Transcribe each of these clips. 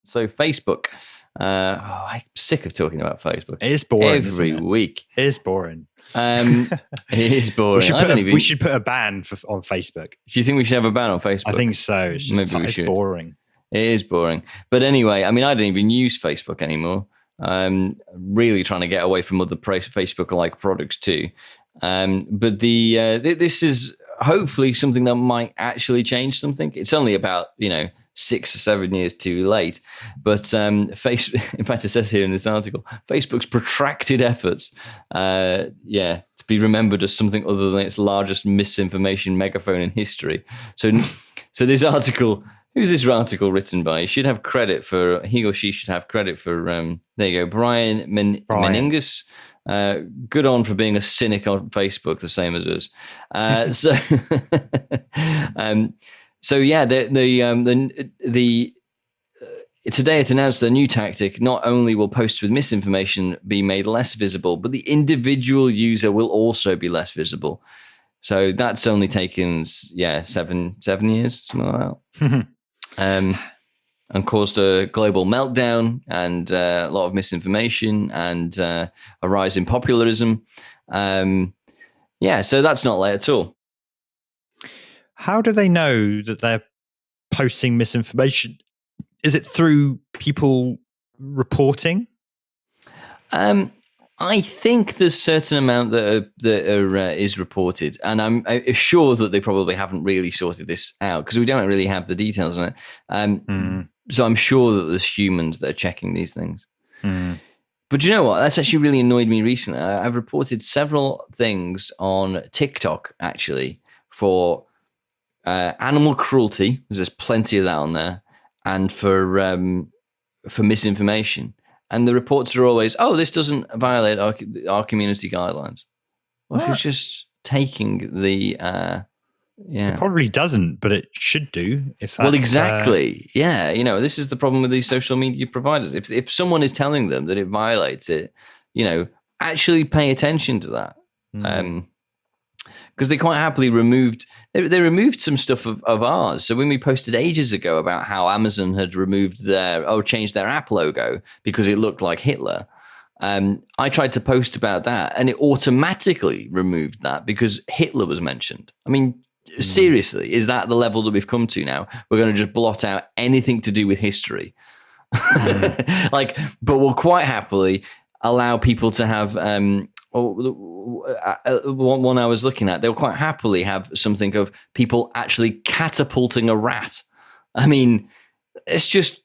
So Facebook. I'm sick of talking about Facebook. It is boring every week. It is boring. It is boring. We should put a ban on Facebook. Do you think we should have a ban on Facebook? I think so. It's just Maybe we should. Boring. It is boring. But anyway, I mean, I don't even use Facebook anymore. I'm really trying to get away from other Facebook-like products too. But this is hopefully something that might actually change something. It's only about 6 or 7 years too late. But Facebook, in fact, it says here in this article, Facebook's protracted efforts, to be remembered as something other than its largest misinformation megaphone in history. So this article, who's this article written by? He or she should have credit for, there you go, Brian Meningus. Good on for being a cynic on Facebook, the same as us. Today it announced a new tactic. Not only will posts with misinformation be made less visible, but the individual user will also be less visible. So that's only taken 7 years, something like that. And caused a global meltdown and a lot of misinformation and a rise in popularism. So that's not late at all. How do they know that they're posting misinformation? Is it through people reporting? I think there's a certain amount that is reported, and I'm sure that they probably haven't really sorted this out because we don't really have the details on it. So I'm sure that there's humans that are checking these things. But you know what? That's actually really annoyed me recently. I've reported several things on TikTok, actually, for animal cruelty. There's plenty of that on there. And for misinformation. And the reports are always, this doesn't violate our community guidelines. Well, she's just taking the... It probably doesn't, but it should do. Well, exactly. This is the problem with these social media providers. If someone is telling them that it violates it, actually pay attention to that. Because they quite happily removed some stuff of ours. So when we posted ages ago about how Amazon had changed their app logo because it looked like Hitler, I tried to post about that and it automatically removed that because Hitler was mentioned. I mean, seriously, is that the level that we've come to now? We're going to just blot out anything to do with history. But we'll quite happily allow people to have... one I was looking at, they'll quite happily have something of people actually catapulting a rat. I mean, it's just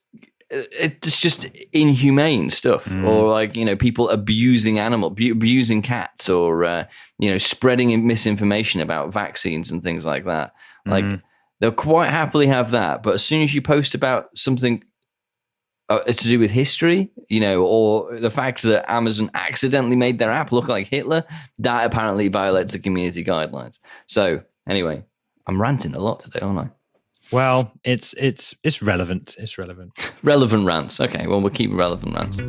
inhumane stuff, or people abusing abusing cats, or spreading misinformation about vaccines and things like that. They'll quite happily have that, but as soon as you post about something to do with history, or the fact that Amazon accidentally made their app look like Hitler, that apparently violates the community guidelines. So anyway, I'm ranting a lot today, aren't I? Well, it's relevant. It's relevant. Relevant rants. Okay, well, we'll keep relevant rants.